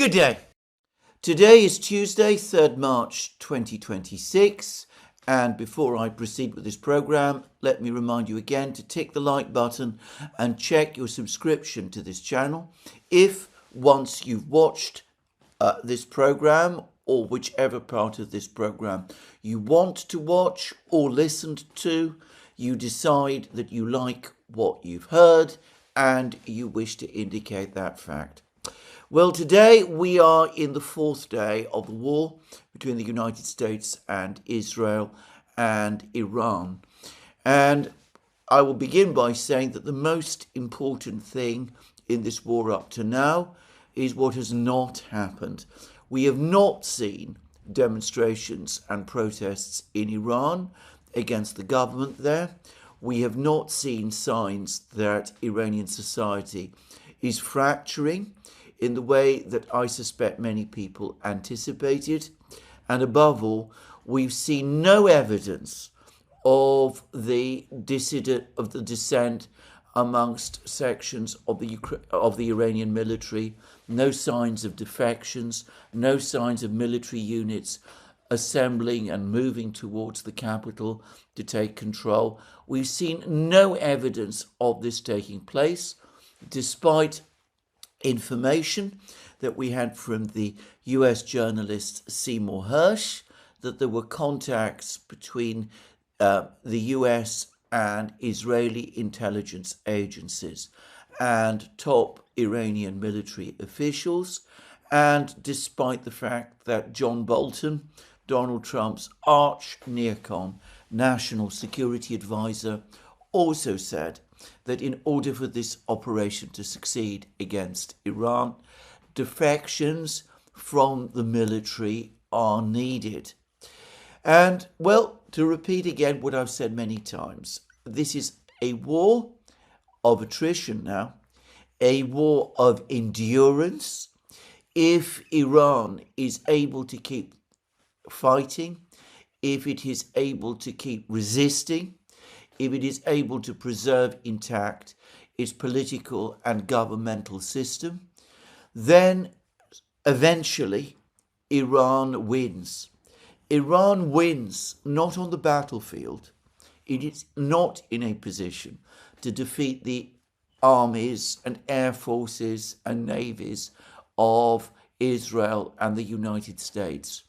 Good day. Today is Tuesday, 3rd March 2026, and before I proceed with this program, let me remind you again to tick the like button and check your subscription to this channel. If once you've watched this program or whichever part of this program you want to watch or listened to, you decide that you like what you've heard and you wish to indicate that fact. Well, today we are in the 4th day of the war between the United States and Israel and Iran. And I will begin by saying that the most important thing in this war up to now is what has not happened. We have not seen demonstrations and protests in Iran against the government there. We have not seen signs that Iranian society is fracturing in the way that I suspect many people anticipated. And above all, we've seen no evidence of the dissent amongst sections of the Iranian military, no signs of defections, no signs of military units assembling and moving towards the capital to take control. We've seen no evidence of this taking place, despite information that we had from the US journalist Seymour Hersh that there were contacts between the US and Israeli intelligence agencies and top Iranian military officials. And despite the fact that John Bolton, Donald Trump's arch neocon, national security advisor, also said that in order for this operation to succeed against Iran, defections from the military are needed. And, well, to repeat again what I've said many times, this is a war of attrition now, a war of endurance. If Iran is able to keep fighting, if it is able to keep resisting, if it is able to preserve intact its political and governmental system, then eventually Iran wins. Iran wins not on the battlefield. It is not in a position to defeat the armies and air forces and navies of Israel and the United States.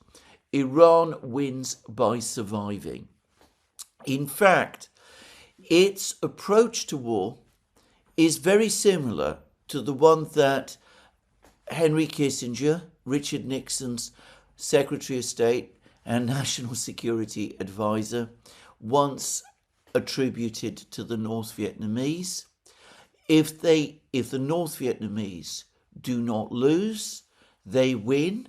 Iran wins by surviving. In fact, its approach to war is very similar to the one that Henry Kissinger, Richard Nixon's Secretary of State and National Security Advisor, once attributed to the North Vietnamese. If the North Vietnamese do not lose, they win.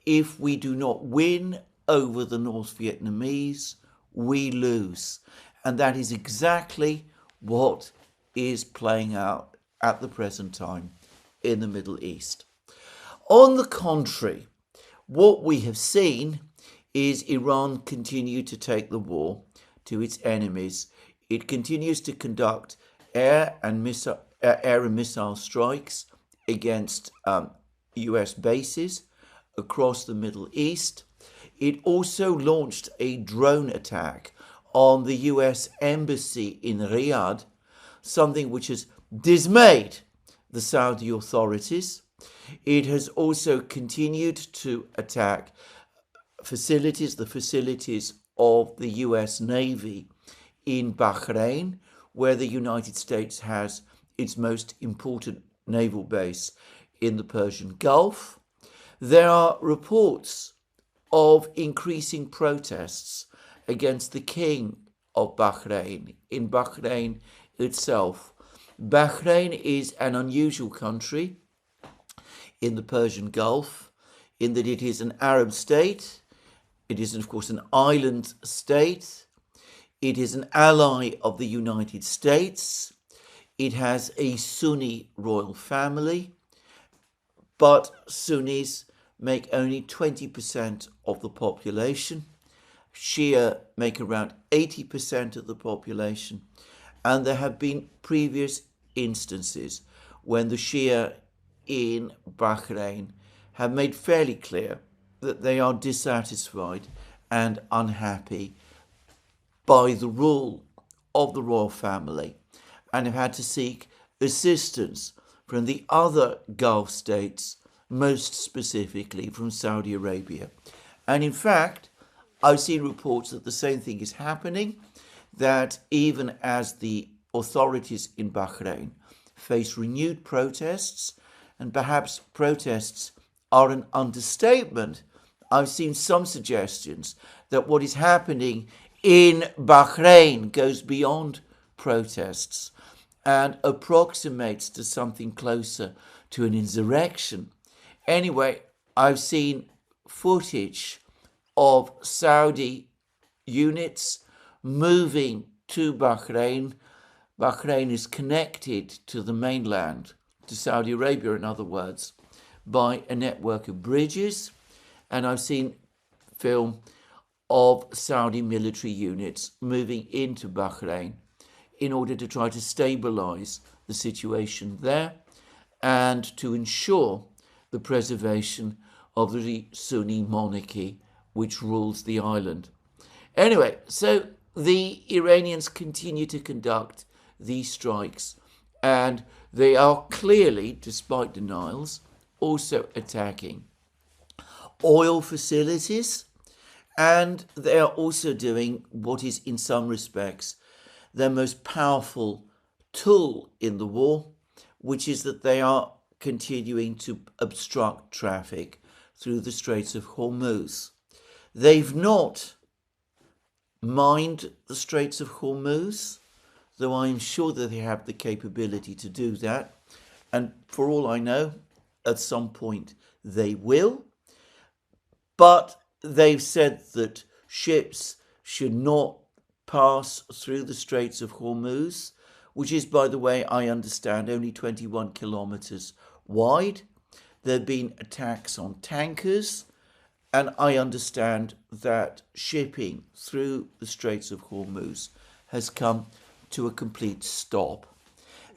If we do not win over the North Vietnamese, we lose. And that is exactly what is playing out at the present time in the Middle East. On the contrary, what we have seen is Iran continue to take the war to its enemies. It continues to conduct air and missile strikes against US bases across the Middle East. It also launched a drone attack on the US embassy in Riyadh, something which has dismayed the Saudi authorities. It has also continued to attack the facilities of the US Navy in Bahrain, where the United States has its most important naval base in the Persian Gulf. There are reports of increasing protests against the king of Bahrain in Bahrain itself. Bahrain is an unusual country in the Persian Gulf in that it is an Arab state. It is, of course, an island state. It is an ally of the United States. It has a Sunni royal family, but Sunnis make only 20% of the population. Shia make around 80% of the population, and there have been previous instances when the Shia in Bahrain have made fairly clear that they are dissatisfied and unhappy by the rule of the royal family and have had to seek assistance from the other Gulf states, most specifically from Saudi Arabia. And in fact, I've seen reports that the same thing is happening, that even as the authorities in Bahrain face renewed protests, and perhaps protests are an understatement, I've seen some suggestions that what is happening in Bahrain goes beyond protests and approximates to something closer to an insurrection. Anyway, I've seen footage of Saudi units moving to Bahrain. Bahrain is connected to the mainland, to Saudi Arabia in other words, by a network of bridges. And I've seen film of Saudi military units moving into Bahrain in order to try to stabilize the situation there and to ensure the preservation of the Sunni monarchy which rules the island. Anyway, so the Iranians continue to conduct these strikes, and they are clearly, despite denials, also attacking oil facilities, and they are also doing what is in some respects their most powerful tool in the war, which is that they are continuing to obstruct traffic through the Straits of Hormuz. They've not mined the Straits of Hormuz, though I am sure that they have the capability to do that, and for all I know, at some point they will. But they've said that ships should not pass through the Straits of Hormuz, which is, by the way, I understand, only 21 kilometers wide. There have been attacks on tankers, and I understand that shipping through the Straits of Hormuz has come to a complete stop.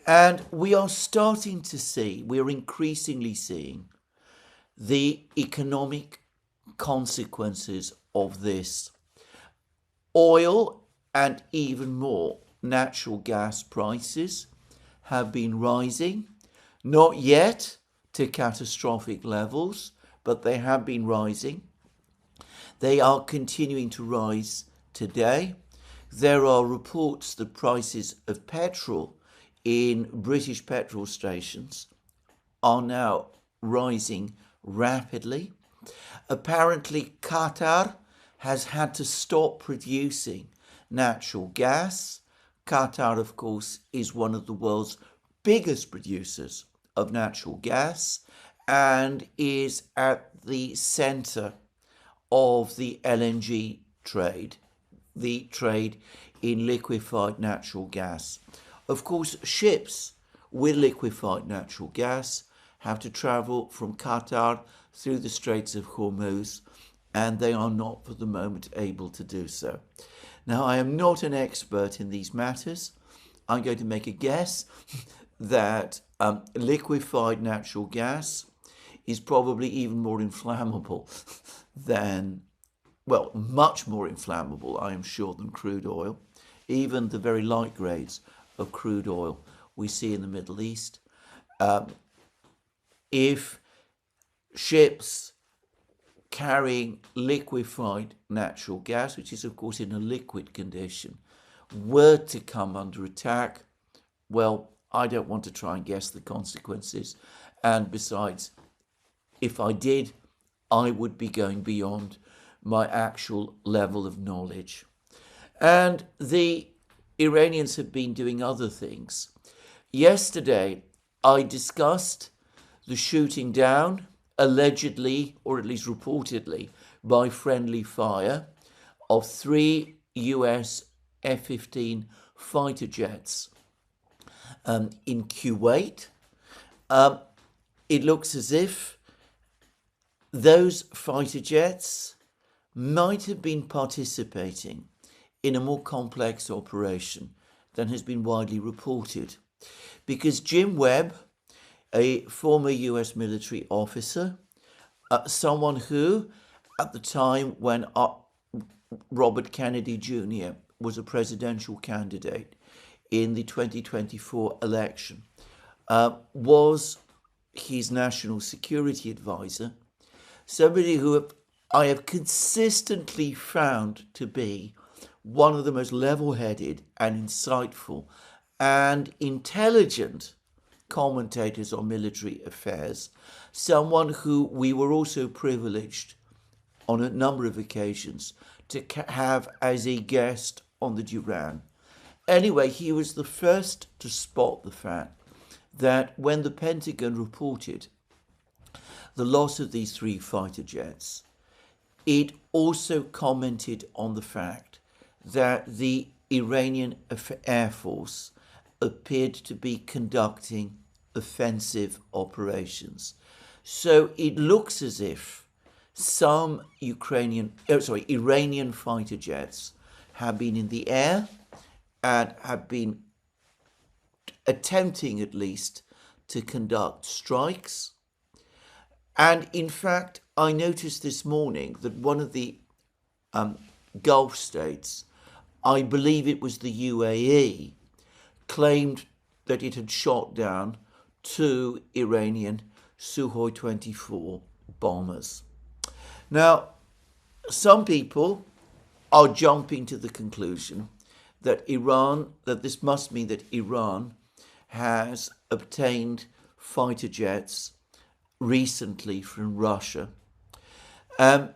And we are starting to see, we are increasingly seeing the economic consequences of this. Oil and even more natural gas prices have been rising, not yet to catastrophic levels, but they have been rising. They are continuing to rise today. There are reports that prices of petrol in British petrol stations are now rising rapidly. Apparently, Qatar has had to stop producing natural gas. Qatar, of course, is one of the world's biggest producers of natural gas and is at the center of the LNG trade, the trade in liquefied natural gas. Of course, ships with liquefied natural gas have to travel from Qatar through the Straits of Hormuz, and they are not for the moment able to do so. Now, I am not an expert in these matters. I'm going to make a guess that liquefied natural gas is probably even more inflammable than, well, much more inflammable, I am sure, than crude oil. Even the very light grades of crude oil we see in the Middle East. If ships carrying liquefied natural gas, which is of course in a liquid condition, were to come under attack, well, I don't want to try and guess the consequences. And besides, if I did, I would be going beyond my actual level of knowledge. And the Iranians have been doing other things. Yesterday, I discussed the shooting down, allegedly, or at least reportedly, by friendly fire of 3 US F-15 fighter jets in Kuwait. It looks as if those fighter jets might have been participating in a more complex operation than has been widely reported, because Jim Webb, a former US military officer, someone who, at the time when Robert Kennedy Jr. was a presidential candidate in the 2024 election, was his national security advisor, somebody who I have consistently found to be one of the most level-headed and insightful and intelligent commentators on military affairs, someone who we were also privileged on a number of occasions to have as a guest on the Duran. Anyway, he was the first to spot the fact that when the Pentagon reported the loss of these 3 fighter jets, it also commented on the fact that the Iranian Air Force appeared to be conducting offensive operations. So it looks as if some Iranian fighter jets have been in the air and have been attempting at least to conduct strikes. And in fact, I noticed this morning that one of the Gulf states, I believe it was the UAE, claimed that it had shot down 2 Iranian Sukhoi 24 bombers. Now, some people are jumping to the conclusion that this must mean that Iran has obtained fighter jets recently from Russia. And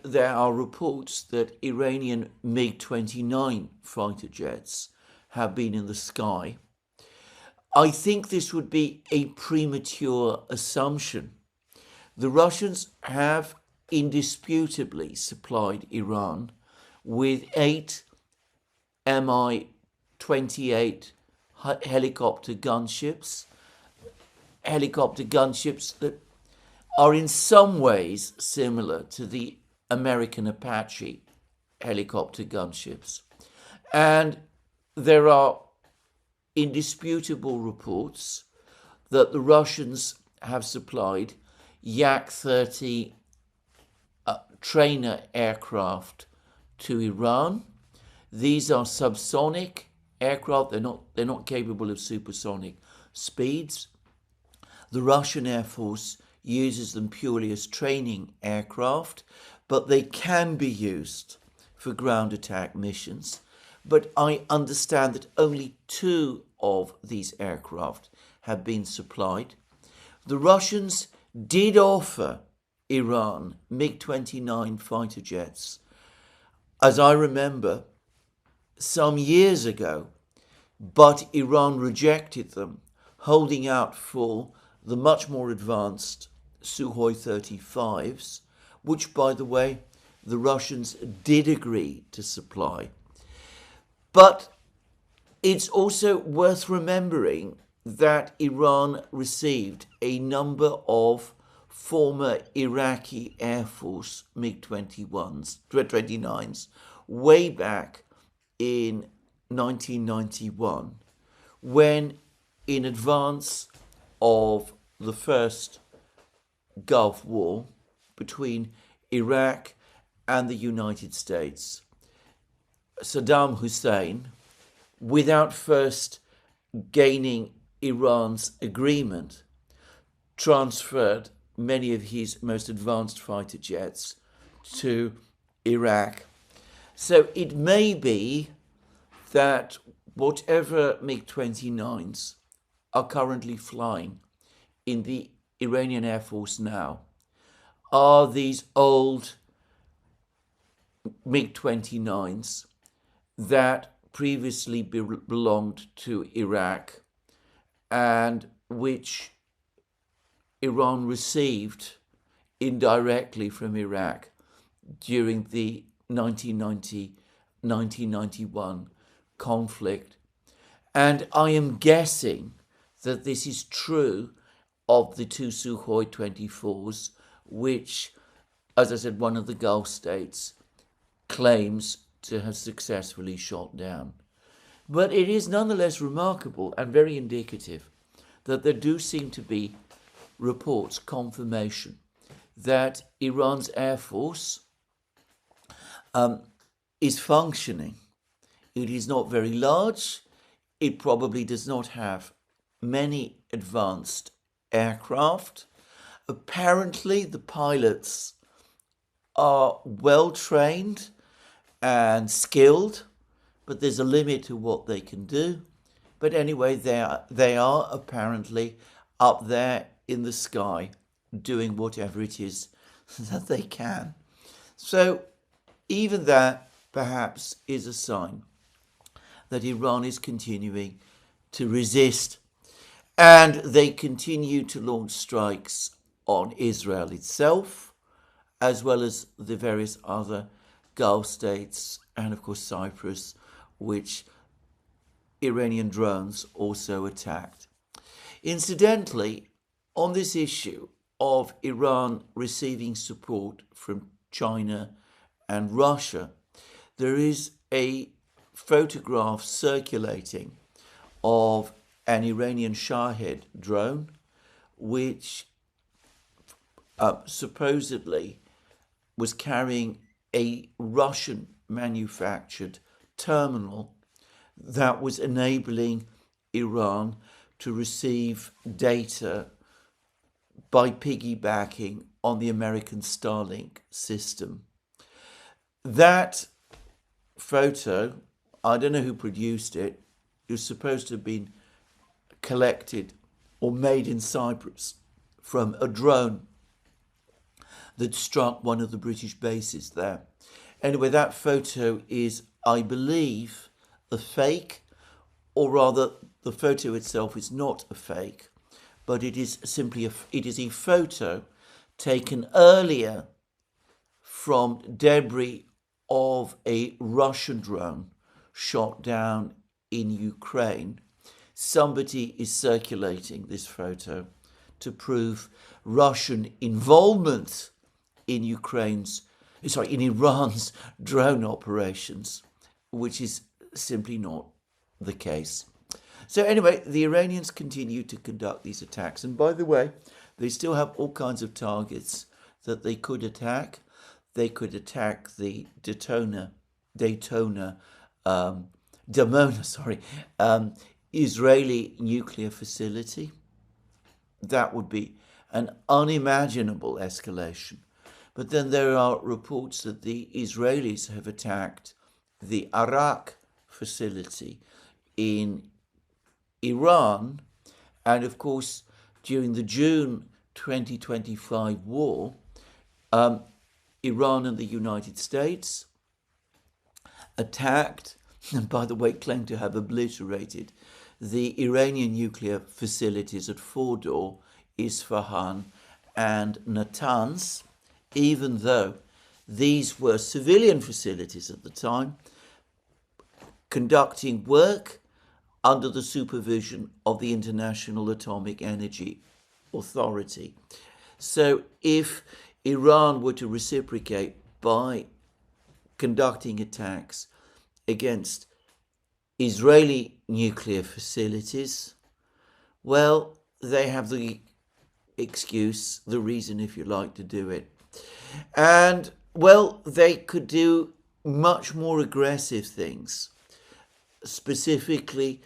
there are reports that Iranian MiG-29 fighter jets have been in the sky. I think this would be a premature assumption. The Russians have indisputably supplied Iran with 8 Mi-28 helicopter gunships that are in some ways similar to the American Apache helicopter gunships. And there are indisputable reports that the Russians have supplied Yak-30 trainer aircraft to Iran. These are subsonic aircraft. They're not capable of supersonic speeds. The Russian Air Force uses them purely as training aircraft, but they can be used for ground attack missions. But I understand that only 2 of these aircraft have been supplied. The Russians did offer Iran MiG-29 fighter jets, as I remember, some years ago, but Iran rejected them, holding out for the much more advanced Sukhoi 35s, which, by the way, the Russians did agree to supply. But it's also worth remembering that Iran received a number of former Iraqi Air Force MiG-29s way back in 1991, when, in advance of the first Gulf War between Iraq and the United States, Saddam Hussein, without first gaining Iran's agreement, transferred many of his most advanced fighter jets to Iraq. So it may be that whatever MiG-29s are currently flying in the Iranian Air Force now are these old MiG-29s that previously belonged to Iraq and which Iran received indirectly from Iraq during the 1990-1991 conflict. And I am guessing that this is true of the 2 Sukhoi 24s, which, as I said, one of the Gulf states claims to have successfully shot down. But it is nonetheless remarkable and very indicative that there do seem to be reports, confirmation, that Iran's Air Force is functioning. It is not very large. It probably does not have many advanced aircraft. Apparently, the pilots are well trained and skilled, but there's a limit to what they can do. But anyway, they are apparently up there in the sky doing whatever it is that they can. So even that perhaps is a sign that Iran is continuing to resist, and they continue to launch strikes on Israel itself, as well as the various other Gulf states and of course Cyprus, which Iranian drones also attacked. Incidentally, on this issue of Iran receiving support from China and Russia, there is a photograph circulating of an Iranian Shahed drone, which supposedly was carrying a Russian manufactured terminal that was enabling Iran to receive data by piggybacking on the American Starlink system. That photo, I don't know who produced it, it was supposed to have been collected or made in Cyprus from a drone that struck one of the British bases there. Anyway, that photo is, I believe, a fake, or rather the photo itself is not a fake, but it is simply a photo taken earlier from debris of a Russian drone shot down in Ukraine. Somebody is circulating this photo to prove Russian involvement in Iran's drone operations, which is simply not the case. So anyway, the Iranians continue to conduct these attacks. And by the way, they still have all kinds of targets that they could attack. They could attack the Damona, Israeli nuclear facility. That would be an unimaginable escalation. But then there are reports that the Israelis have attacked the Arak facility in Iran. And of course, during the June 2025 war, Iran and the United States attacked, and by the way, claimed to have obliterated the Iranian nuclear facilities at Fordow, Isfahan, and Natanz, even though these were civilian facilities at the time, conducting work under the supervision of the International Atomic Energy Authority. So if Iran were to reciprocate by conducting attacks against Israeli nuclear facilities, well, they have the excuse, the reason, if you like, to do it. And, well, they could do much more aggressive things, specifically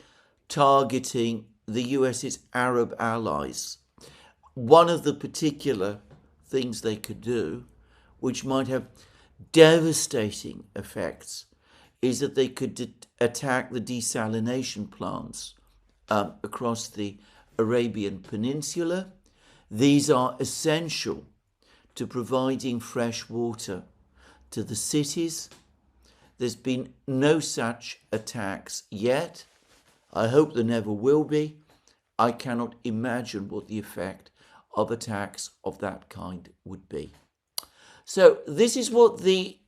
targeting the US's Arab allies. One of the particular things they could do, which might have devastating effects, is that they could attack the desalination plants across the Arabian Peninsula. These are essential to providing fresh water to the cities. There's been no such attacks yet. I hope there never will be. I cannot imagine what the effect of attacks of that kind would be. So this is what the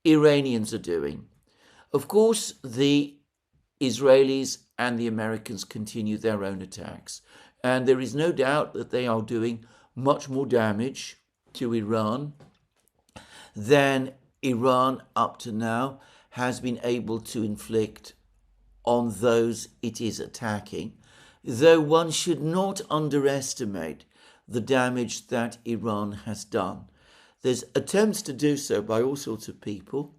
Iranians are doing. Of course, the Israelis and the Americans continue their own attacks. And there is no doubt that they are doing much more damage to Iran than Iran up to now has been able to inflict on those it is attacking, though one should not underestimate the damage that Iran has done. There's attempts to do so by all sorts of people,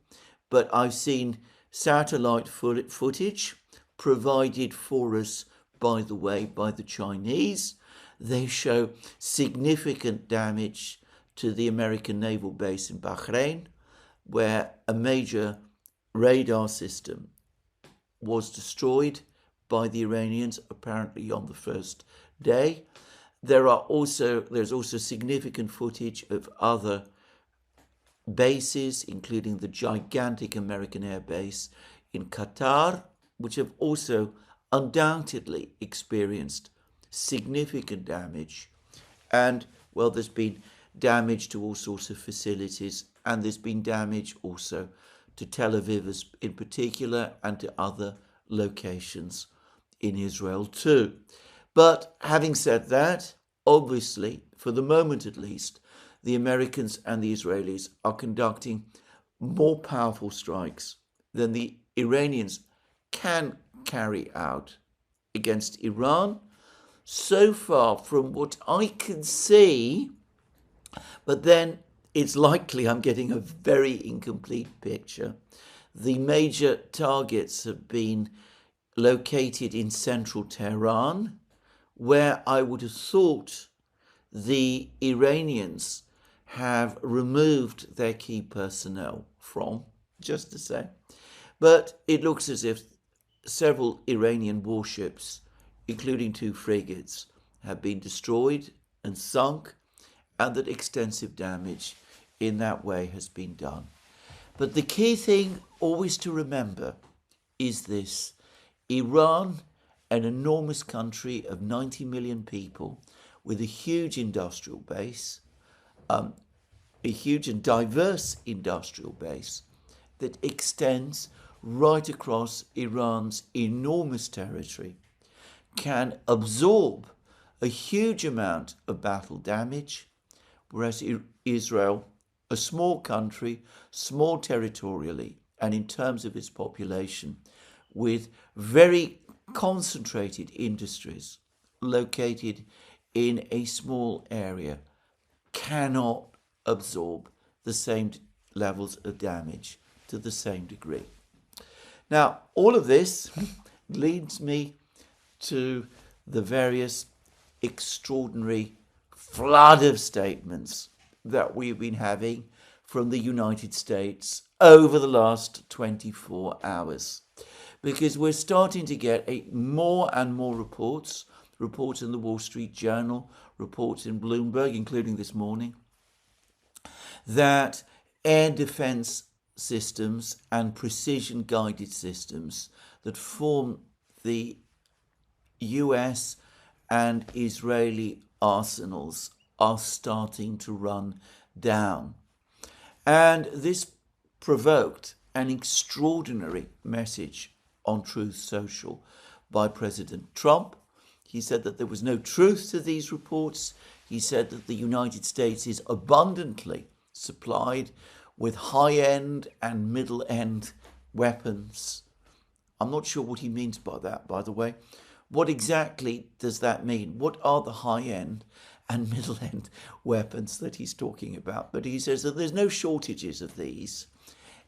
but I've seen satellite footage provided for us, by the way, by the Chinese. They show significant damage to the American naval base in Bahrain, where a major radar system was destroyed by the Iranians, apparently on the first day. There's also significant footage of other bases, including the gigantic American air base in Qatar, which have also undoubtedly experienced significant damage. And, well, there's been damage to all sorts of facilities, and there's been damage also to Tel Aviv in particular, and to other locations in Israel too. But having said that, obviously, for the moment at least, the Americans and the Israelis are conducting more powerful strikes than the Iranians can carry out against Iran. So far, from what I can see, but then it's likely I'm getting a very incomplete picture. The major targets have been located in central Tehran, where I would have thought the Iranians have removed their key personnel from, just to say. But it looks as if several Iranian warships, including 2 frigates, have been destroyed and sunk, and that extensive damage in that way has been done. But the key thing always to remember is this: Iran, an enormous country of 90 million people with a huge industrial base, a huge and diverse industrial base that extends right across Iran's enormous territory, can absorb a huge amount of battle damage, whereas Israel, a small country, small territorially, and in terms of its population, with very concentrated industries located in a small area, cannot absorb the same levels of damage to the same degree. Now, all of this leads me to the various extraordinary flood of statements that we've been having from the United States over the last 24 hours. Because we're starting to get more and more reports in the Wall Street Journal, reports in Bloomberg, including this morning, that air defense systems and precision-guided systems that form the US and Israeli arsenals are starting to run down. And this provoked an extraordinary message on Truth Social by President Trump. He said that there was no truth to these reports. He said that the United States is abundantly supplied with high-end and middle-end weapons. I'm not sure what he means by that, by the way. What exactly does that mean? What are the high-end and middle-end weapons that he's talking about? But he says that there's no shortages of these,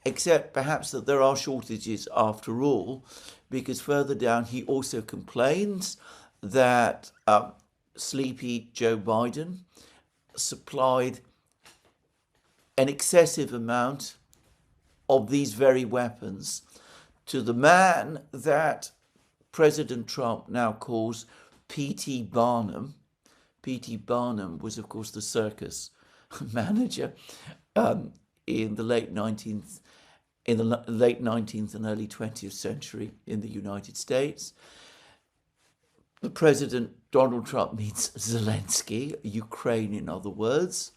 except perhaps that there are shortages after all, because further down he also complains that sleepy Joe Biden supplied an excessive amount of these very weapons to the man that President Trump now calls P.T. Barnum. P.T. Barnum was, of course, the circus manager in the late 19th and early 20th century in the United States. The President, Donald Trump, meets Zelensky, Ukraine in other words,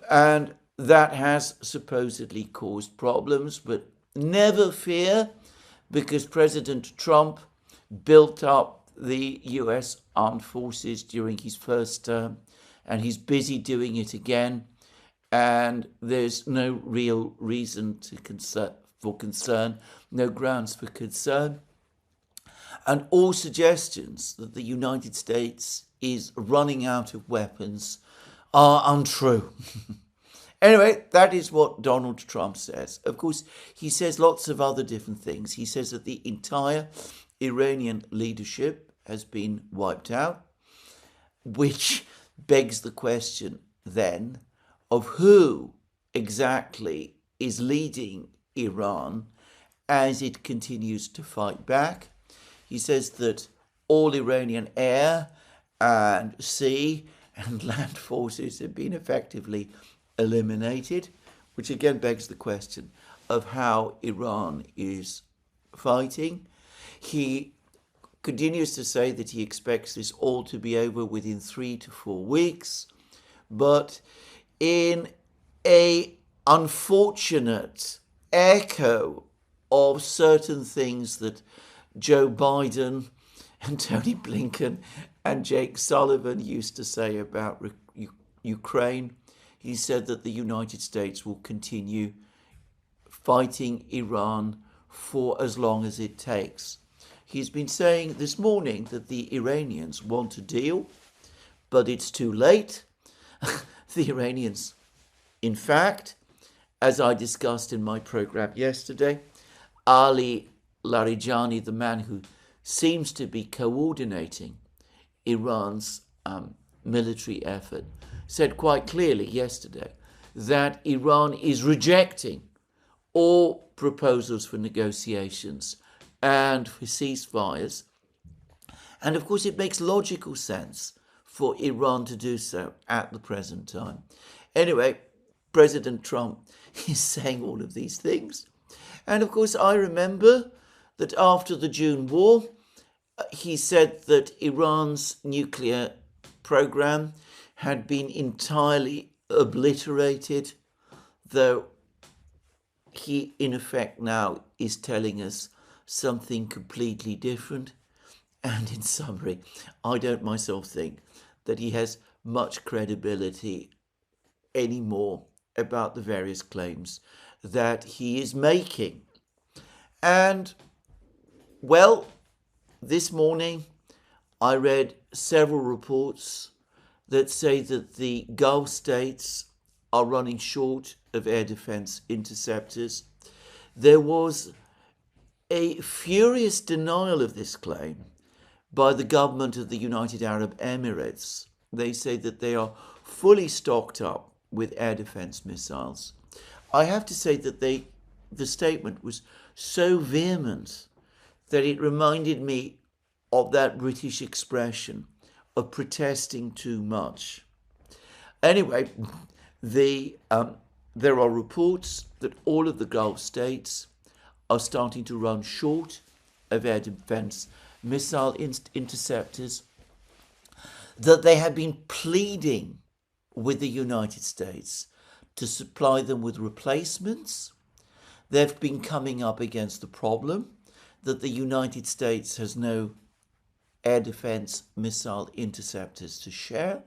and that has supposedly caused problems, but never fear, because President Trump built up the US armed forces during his first term, and he's busy doing it again, and there's no real reason for concern, no grounds for concern. And all suggestions that the United States is running out of weapons are untrue. Anyway, that is what Donald Trump says. Of course, he says lots of other different things. He says that the entire Iranian leadership has been wiped out, which begs the question then of who exactly is leading Iran as it continues to fight back. He says that all Iranian air and sea and land forces have been effectively eliminated, which again begs the question of how Iran is fighting. He continues to say that he expects this all to be over within 3 to 4 weeks, but in a unfortunate echo of certain things that Joe Biden and Tony Blinken and Jake Sullivan used to say about Ukraine, he said that the United States will continue fighting Iran for as long as it takes. He's been saying this morning that the Iranians want a deal, but it's too late. The Iranians, in fact, as I discussed in my program yesterday, Ali Larijani, the man who seems to be coordinating Iran's military effort, said quite clearly yesterday that Iran is rejecting all proposals for negotiations and for ceasefires. And of course, it makes logical sense for Iran to do so at the present time. Anyway, President Trump is saying all of these things. And of course, I remember that after the June war, he said that Iran's nuclear program had been entirely obliterated, though he in effect now is telling us something completely different. And in summary, I don't myself think that he has much credibility anymore about the various claims that he is making. And, well, this morning I read several reports that say that the Gulf states are running short of air defense interceptors. There was a furious denial of this claim by the government of the United Arab Emirates. They say that they are fully stocked up with air defense missiles. I have to say that the statement was so vehement that it reminded me of that British expression of protesting too much. Anyway, there are reports that all of the Gulf states are starting to run short of air defense missile interceptors, that they have been pleading with the United States to supply them with replacements. They've been coming up against the problem that the United States has no air defense missile interceptors to share,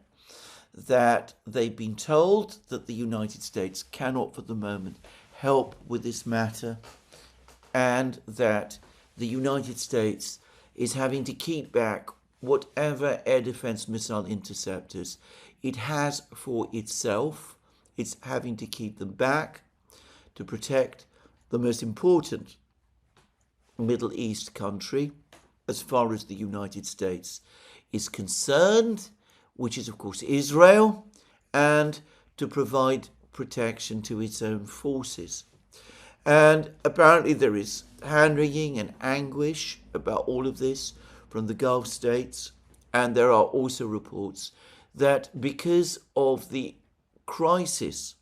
that they've been told that the United States cannot for the moment help with this matter, and that the United States is having to keep back whatever air defense missile interceptors it has for itself. It's having to keep them back to protect the most important Middle East country as far as the United States is concerned, which is of course Israel, and to provide protection to its own forces. And apparently there is hand-wringing and anguish about all of this from the Gulf states, and there are also reports that because of the crisis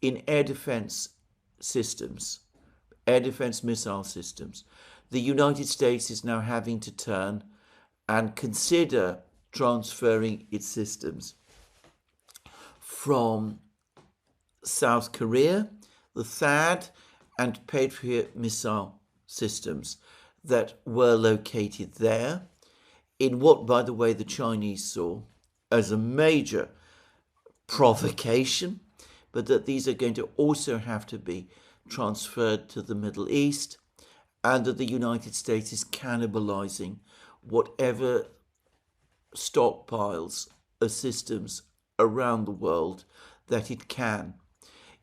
in air defense systems, air defense missile systems, the United States is now having to turn and consider transferring its systems from South Korea, the THAAD and Patriot missile systems that were located there, in what, by the way, the Chinese saw as a major provocation, but that these are going to also have to be transferred to the Middle East, and that the United States is cannibalizing whatever stockpiles of systems around the world that it can.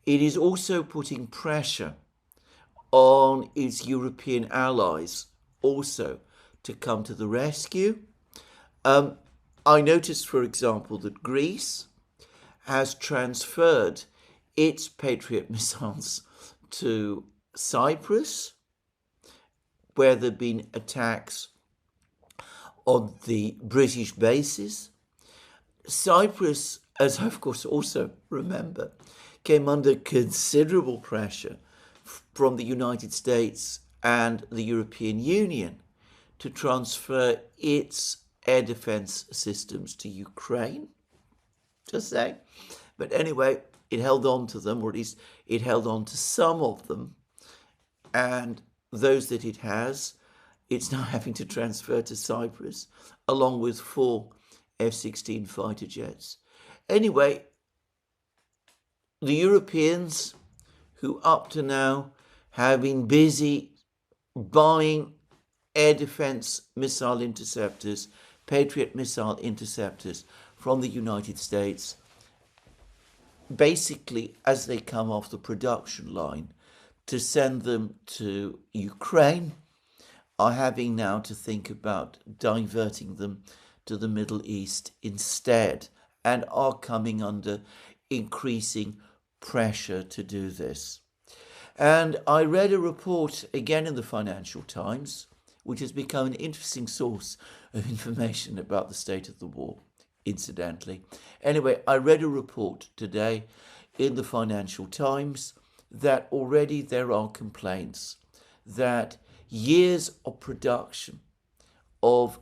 It is also putting pressure on its European allies also to come to the rescue. I noticed, for example, that Greece has transferred its Patriot missiles to Cyprus, where there have been attacks on the British bases. Cyprus, as I of course also remember, came under considerable pressure from the United States and the European Union to transfer its air defense systems to Ukraine. Just saying. But anyway, it held on to them, or at least it held on to some of them. And those that it has, it's now having to transfer to Cyprus, along with 4 F-16 fighter jets. Anyway, the Europeans, who up to now have been busy buying air defense missile interceptors, Patriot missile interceptors from the United States, basically as they come off the production line, to send them to Ukraine, are having now to think about diverting them to the Middle East instead, and are coming under increasing pressure to do this. And I read a report again in the Financial Times, which has become an interesting source of information about the state of the war, incidentally. Anyway, I read a report today in the Financial Times that already there are complaints that years of production of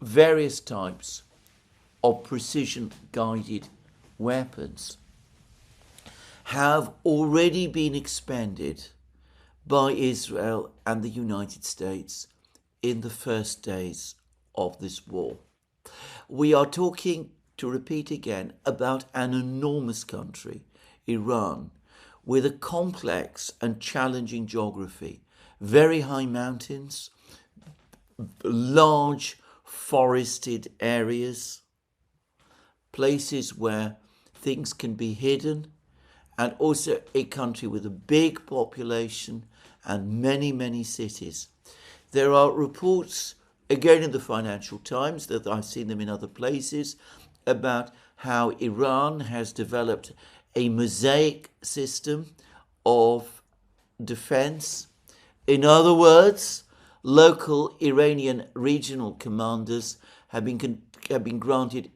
various types of precision-guided weapons have already been expended by Israel and the United States in the first days of this war. We are talking, to repeat again, about an enormous country, Iran, with a complex and challenging geography, very high mountains, large forested areas, places where things can be hidden, and also a country with a big population and many, many cities. There are reports, again in the Financial Times, that I've seen them in other places, about how Iran has developed a mosaic system of defense. In other words, local Iranian regional commanders have been granted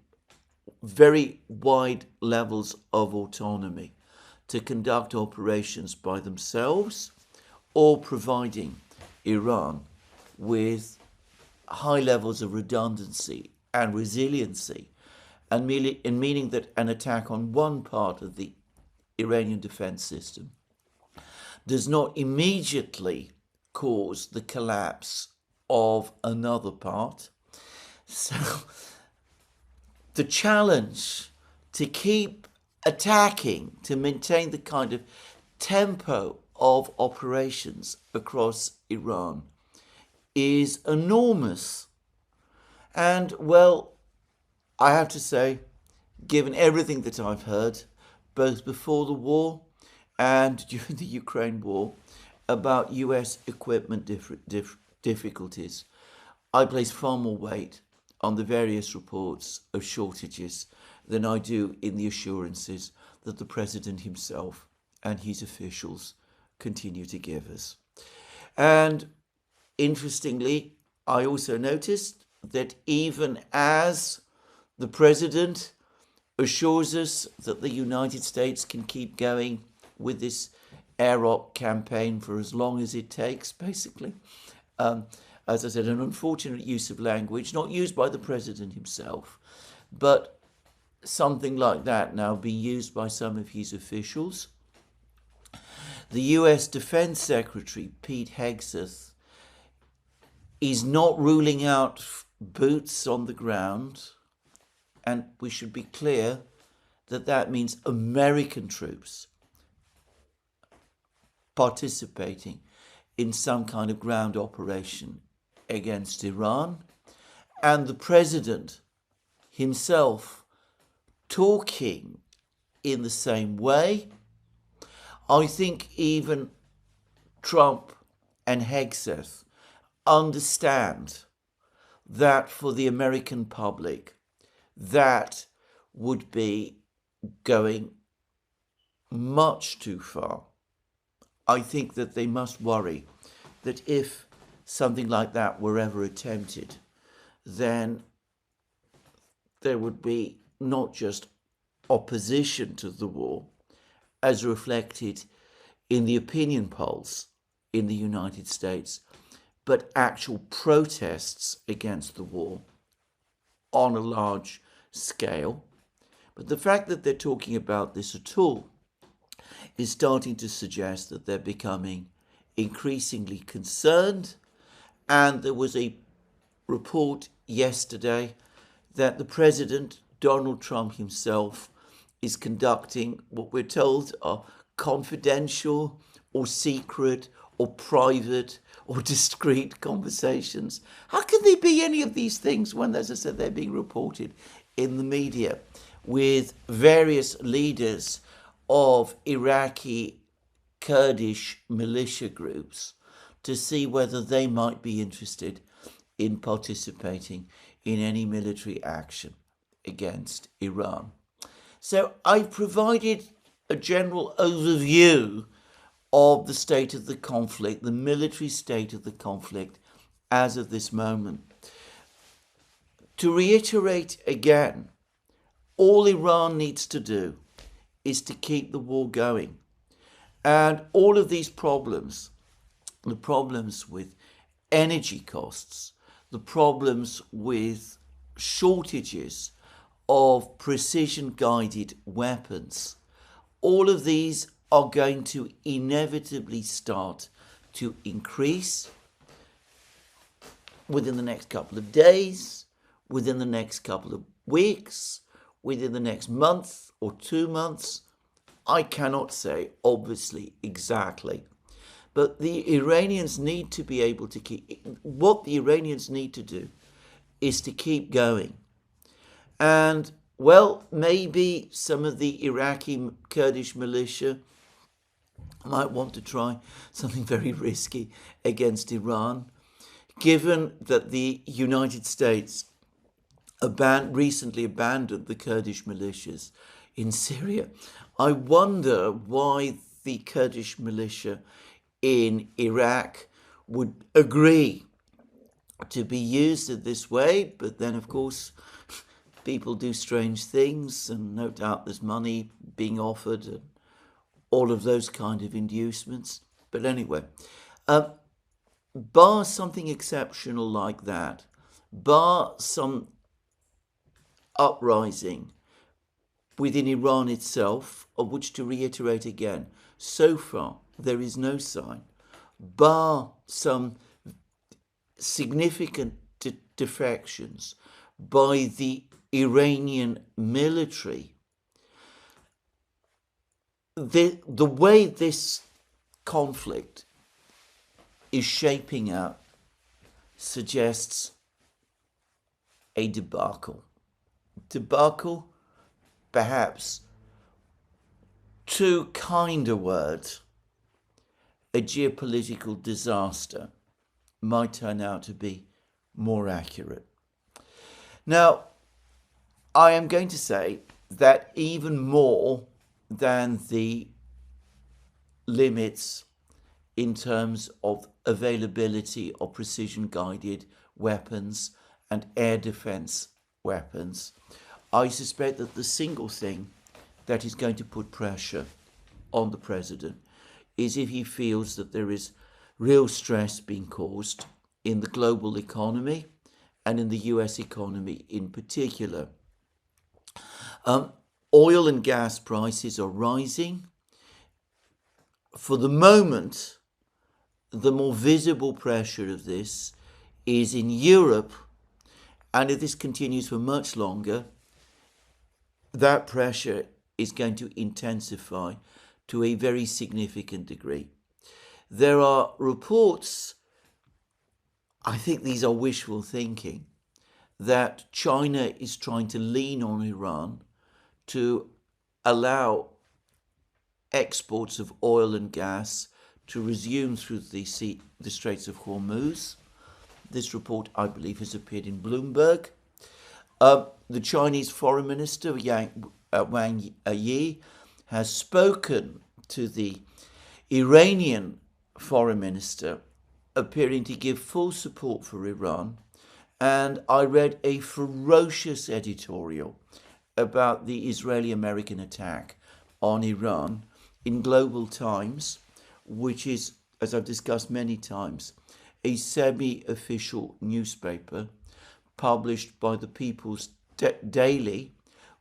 very wide levels of autonomy to conduct operations by themselves, or providing Iran with high levels of redundancy and resiliency, and meaning that an attack on one part of the Iranian defense system does not immediately cause the collapse of another part. So the challenge to keep attacking, to maintain the kind of tempo of operations across Iran, is enormous. And, well, I have to say, given everything that I've heard, both before the war and during the Ukraine war, about US equipment difficulties, I place far more weight on the various reports of shortages than I do in the assurances that the President himself and his officials continue to give us. And interestingly, I also noticed that even as the President assures us that the United States can keep going with this AROC campaign for as long as it takes, basically, as I said, an unfortunate use of language, not used by the President himself, but something like that now being used by some of his officials. The US Defense Secretary, Pete Hegseth, is not ruling out boots on the ground, and we should be clear that that means American troops participating in some kind of ground operation against Iran. And the President himself talking in the same way. I think even Trump and Hegseth understand that for the American public, that would be going much too far. I think that they must worry that if something like that were ever attempted, then there would be not just opposition to the war, as reflected in the opinion polls in the United States, but actual protests against the war on a large scale. But the fact that they're talking about this at all is starting to suggest that they're becoming increasingly concerned. And there was a report yesterday that the President, Donald Trump himself, is conducting what we're told are confidential or secret or private or discreet conversations. How can they be any of these things when, as I said, they're being reported in the media with various leaders of Iraqi Kurdish militia groups to see whether they might be interested in participating in any military action against Iran? So I've provided a general overview of the state of the conflict, the military state of the conflict as of this moment. To reiterate again, all Iran needs to do is to keep the war going. And all of these problems, the problems with energy costs, the problems with shortages of precision-guided weapons, all of these are going to inevitably start to increase within the next couple of days, within the next couple of weeks, within the next month or 2 months. I cannot say, obviously, exactly. But the Iranians need to be able to keep... What the Iranians need to do is to keep going. And, well, maybe some of the Iraqi Kurdish militia might want to try something very risky against Iran, given that the United States recently abandoned the Kurdish militias in Syria. I wonder why the Kurdish militia in Iraq would agree to be used in this way, but then, of course, people do strange things, and no doubt there's money being offered and all of those kind of inducements. But anyway, bar something exceptional like that, bar some uprising within Iran itself, of which, to reiterate again, so far there is no sign, bar some significant defections by the Iranian military. The way this conflict is shaping up suggests a debacle. Debacle, perhaps too kind a word. A geopolitical disaster might turn out to be more accurate. Now, I am going to say that even more than the limits in terms of availability of precision-guided weapons and air defense weapons, I suspect that the single thing that is going to put pressure on the president is if he feels that there is real stress being caused in the global economy and in the US economy in particular. Oil and gas prices are rising. For the moment, the more visible pressure of this is in Europe, and if this continues for much longer, that pressure is going to intensify to a very significant degree. There are reports, I think these are wishful thinking, that China is trying to lean on Iran to allow exports of oil and gas to resume through the Straits of Hormuz. This report, I believe, has appeared in Bloomberg. The Chinese Foreign Minister, Wang Yi, has spoken to the Iranian Foreign Minister, appearing to give full support for Iran. And I read a ferocious editorial about the Israeli-American attack on Iran in Global Times, which is, as I've discussed many times, a semi-official newspaper published by the People's Daily,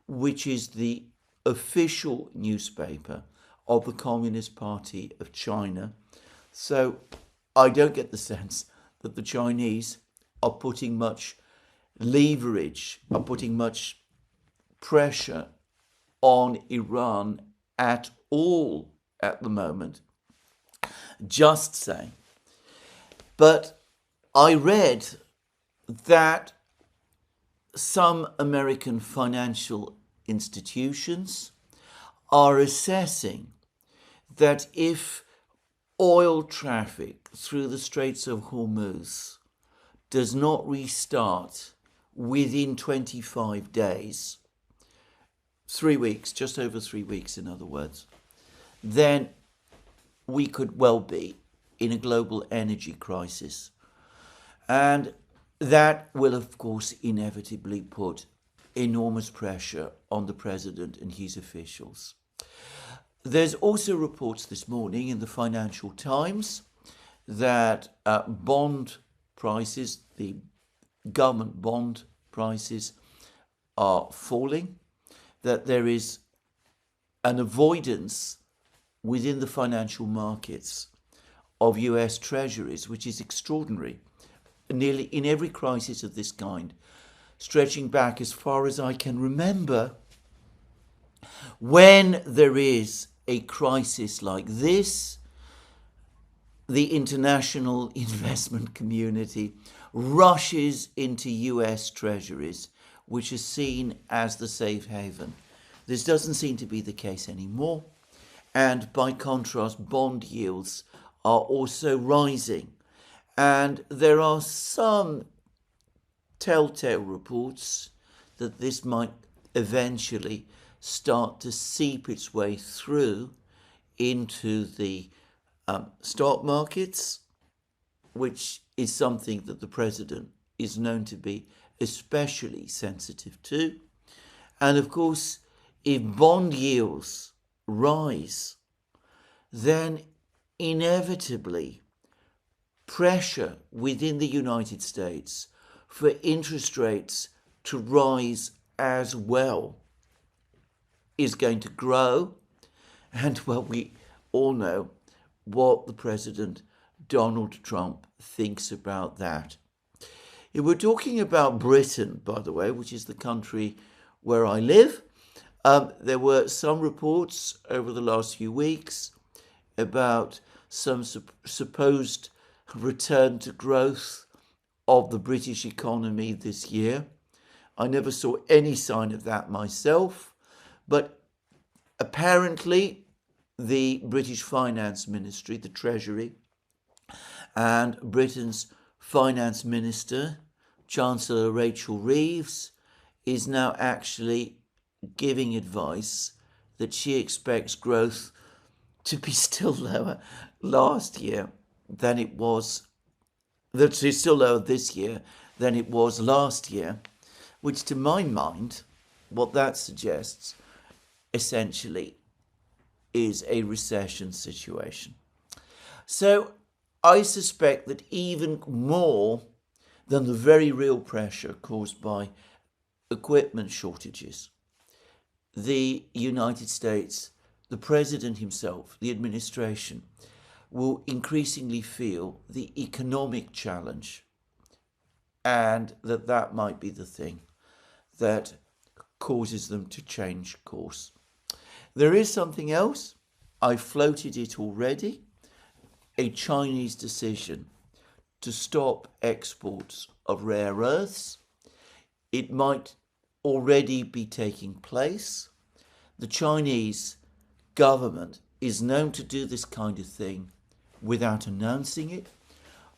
which is the official newspaper of the Communist Party of China. So I don't get the sense that the Chinese are putting much leverage, are putting much pressure on Iran at all at the moment. Just saying. But I read that some American financial institutions are assessing that if oil traffic through the Straits of Hormuz does not restart within 25 days, 3 weeks, just over 3 weeks in other words, then we could well be in a global energy crisis. And that will, of course, inevitably put enormous pressure on the president and his officials. There's also reports this morning in the Financial Times that bond prices, the government bond prices, are falling, that there is an avoidance within the financial markets of US treasuries, which is extraordinary. Nearly in every crisis of this kind, stretching back as far as I can remember, when there is a crisis like this, the international investment community rushes into US treasuries, which is seen as the safe haven. This doesn't seem to be the case anymore. And by contrast, bond yields are also rising. And there are some telltale reports that this might eventually start to seep its way through into the stock markets, which is something that the president is known to be especially sensitive to. And of course, if bond yields rise, then inevitably pressure within the United States for interest rates to rise as well is going to grow. And well, we all know what the President Donald Trump thinks about that. If we're talking about Britain, by the way, which is the country where I live, there were some reports over the last few weeks about some supposed return to growth of the British economy this year. I never saw any sign of that myself, but apparently the British Finance Ministry, the Treasury, and Britain's Finance Minister, Chancellor Rachel Reeves, is now actually giving advice that she expects growth to be still lower last year than it was, that it's still lower this year than it was last year, which to my mind, what that suggests essentially is a recession situation. So I suspect that even more than the very real pressure caused by equipment shortages, the United States, the president himself, the administration, will increasingly feel the economic challenge, and that might be the thing that causes them to change course. There is something else. I floated it already. A Chinese decision to stop exports of rare earths it might already be taking place. The Chinese government is known to do this kind of thing without announcing it.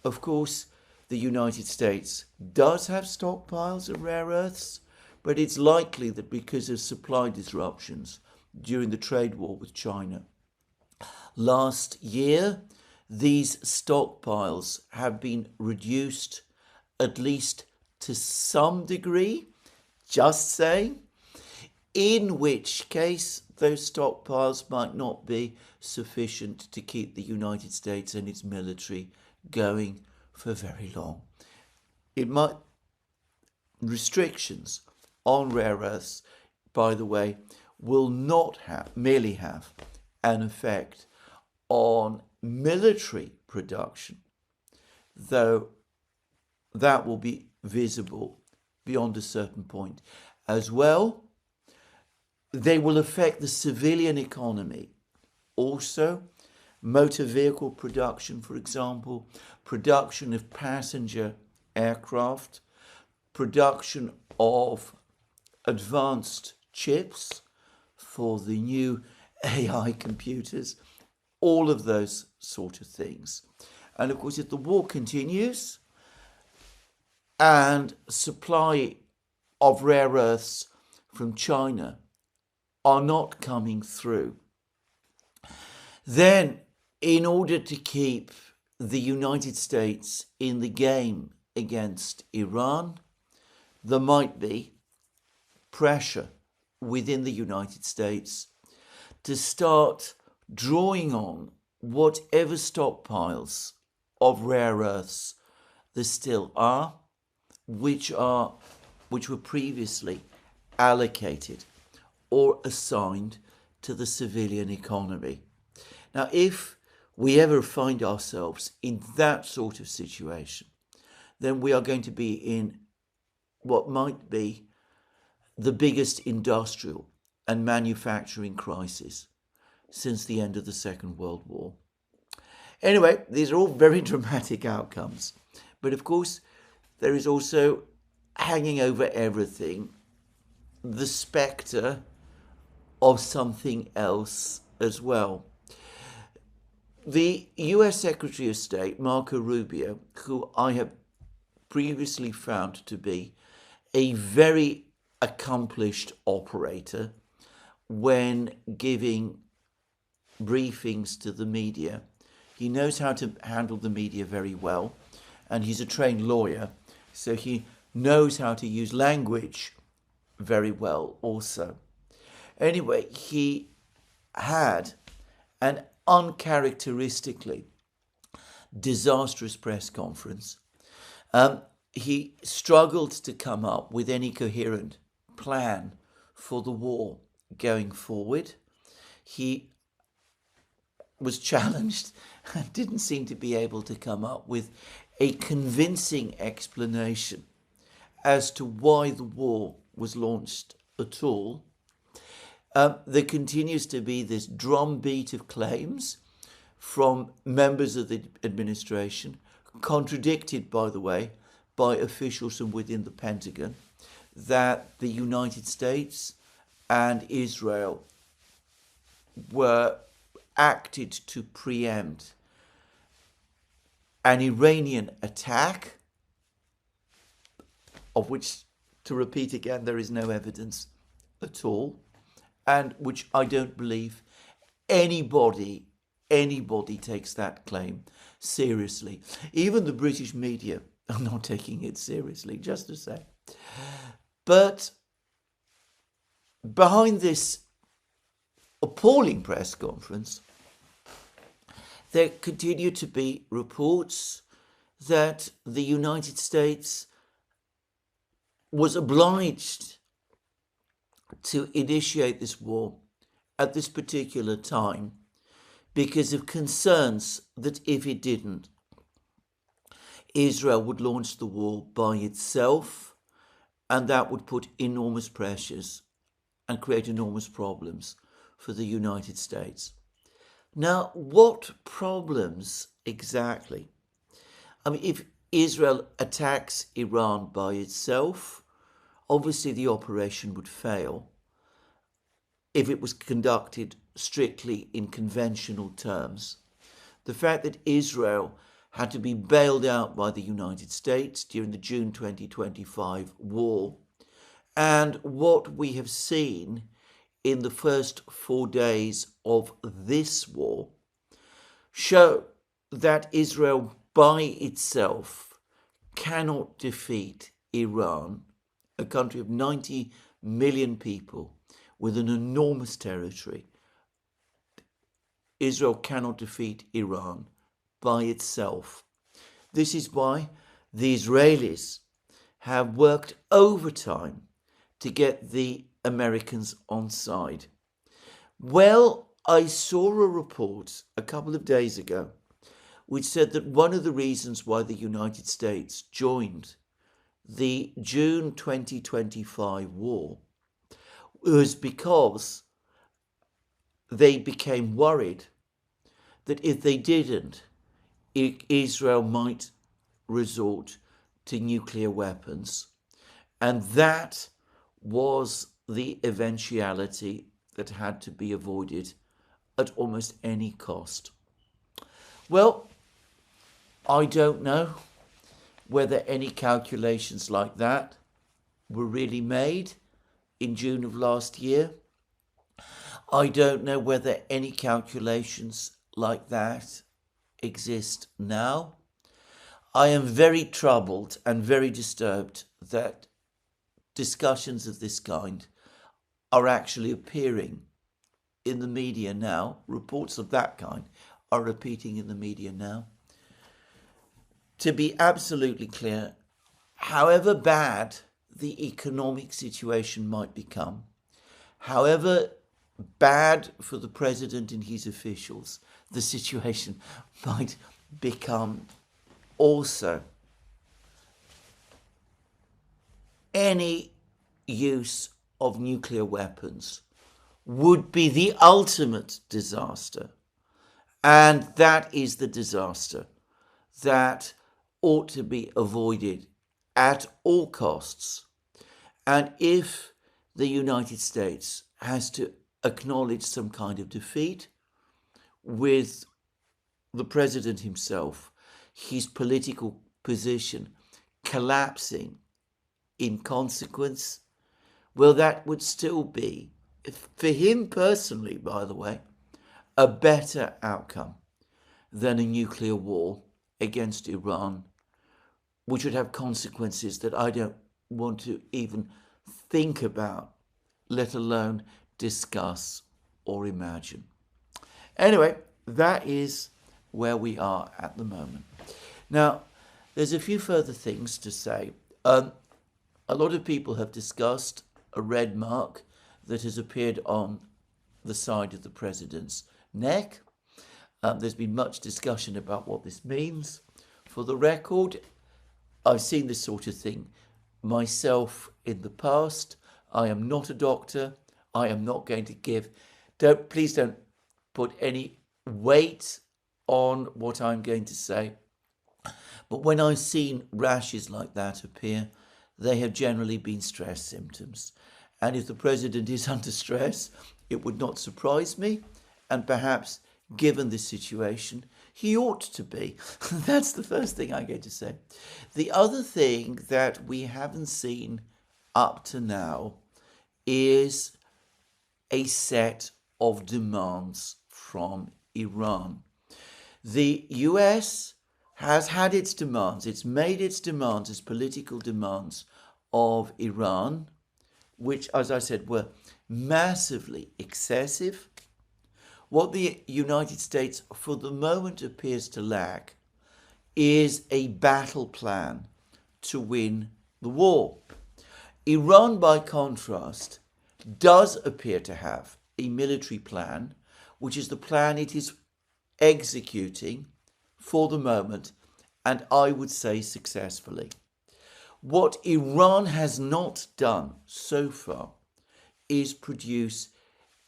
Of course, the United States does have stockpiles of rare earths, but it's likely that because of supply disruptions during the trade war with China last year, these stockpiles have been reduced at least to some degree, just saying, in which case those stockpiles might not be sufficient to keep the United States and its military going for very long. Restrictions on rare earths, by the way, will not merely have an effect on military production, though that will be visible beyond a certain point as well. They will affect the civilian economy also. Motor vehicle production, for example, production of passenger aircraft, production of advanced chips for the new AI computers, all of those sort of things. And of course, if the war continues and supply of rare earths from China are not coming through, then in order to keep the United States in the game against Iran, there might be pressure within the United States to start drawing on whatever stockpiles of rare earths there still are, which were previously allocated or assigned to the civilian economy. Now, if we ever find ourselves in that sort of situation, then we are going to be in what might be the biggest industrial and manufacturing crisis since the end of the Second World War. Anyway, these are all very dramatic outcomes. But of course, there is also hanging over everything the spectre of something else as well. The US Secretary of State, Marco Rubio, who I have previously found to be a very accomplished operator when giving briefings to the media. He knows how to handle the media very well, and he's a trained lawyer, so he knows how to use language very well also. Anyway, he had an uncharacteristically disastrous press conference. He struggled to come up with any coherent plan for the war going forward. He was challenged and didn't seem to be able to come up with a convincing explanation as to why the war was launched at all. There continues to be this drumbeat of claims from members of the administration, contradicted, by the way, by officials from within the Pentagon, that the United States and Israel were acted to preempt an Iranian attack, of which, to repeat again, there is no evidence at all, and which I don't believe anybody takes that claim seriously. Even the British media are not taking it seriously, just to say. But behind this appalling press conference, there continue to be reports that the United States was obliged to initiate this war at this particular time because of concerns that if it didn't, Israel would launch the war by itself, and that would put enormous pressures and create enormous problems for the United States. Now, what problems exactly? I mean, if Israel attacks Iran by itself, obviously the operation would fail if it was conducted strictly in conventional terms. The fact that Israel had to be bailed out by the United States during the June 2025 war, and what we have seen in the first 4 days of this war show that Israel by itself cannot defeat Iran, a country of 90 million people with an enormous territory. Israel cannot defeat Iran by itself. This is why the Israelis have worked overtime to get the Americans on side. Well, I saw a report a couple of days ago which said that one of the reasons why the United States joined the June 2025 war was because they became worried that if they didn't, Israel might resort to nuclear weapons. And that was the eventuality that had to be avoided at almost any cost. Well, I don't know whether any calculations like that were really made in June of last year. I don't know whether any calculations like that exist now. I am very troubled and very disturbed that discussions of this kind are actually appearing in the media now. Reports of that kind are repeating in the media now. To be absolutely clear, however bad the economic situation might become, however bad for the president and his officials the situation might become also, any use of nuclear weapons would be the ultimate disaster. And that is the disaster that ought to be avoided at all costs. And if the United States has to acknowledge some kind of defeat, with the president himself, his political position collapsing in consequence, well, that would still be, for him personally, by the way, a better outcome than a nuclear war against Iran, which would have consequences that I don't want to even think about, let alone discuss or imagine. Anyway, that is where we are at the moment. Now, there's a few further things to say. A lot of people have discussed a red mark that has appeared on the side of the president's neck. There's been much discussion about what this means. For the record, I've seen this sort of thing myself in the past. I am not a doctor. I am not going to give... Please don't put any weight on what I'm going to say. But when I've seen rashes like that appear, they have generally been stress symptoms. And if the president is under stress, it would not surprise me. And perhaps, given this situation, he ought to be. That's the first thing I'm going to say. The other thing that we haven't seen up to now is a set of demands from Iran. The US has had its demands, it's made its demands, its political demands of Iran, which, as I said, were massively excessive. What the United States for the moment appears to lack is a battle plan to win the war. Iran, by contrast, does appear to have a military plan, which is the plan it is executing for the moment, and I would say successfully. What Iran has not done so far is produce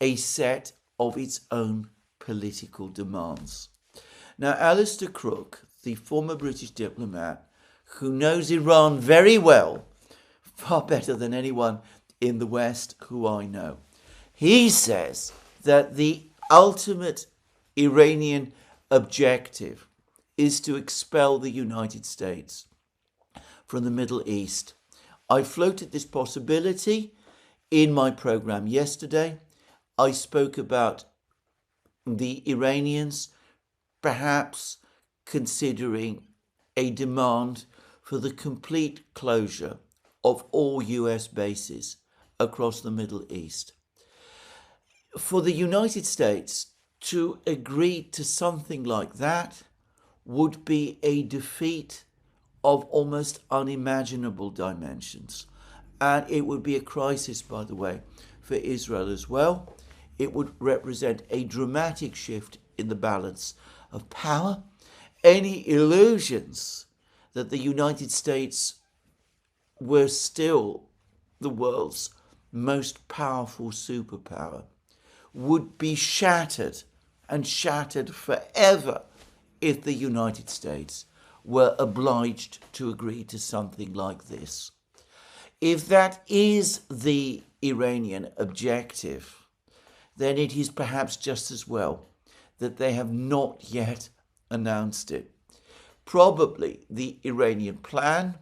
a set of its own political demands. Now, Alistair Crook, the former British diplomat who knows Iran very well far better than anyone in the West who I know. He says that the ultimate Iranian objective is to expel the United States from the Middle East. I floated this possibility in my program yesterday. I spoke about the Iranians perhaps considering a demand for the complete closure of all US bases across the Middle East. For the United States to agree to something like that would be a defeat of almost unimaginable dimensions. And it would be a crisis, by the way, for Israel as well. It would represent a dramatic shift in the balance of power. Any illusions that the United States were still the world's most powerful superpower would be shattered, and shattered forever, if the United States were obliged to agree to something like this. If that is the Iranian objective, then it is perhaps just as well that they have not yet announced it. Probably the Iranian plan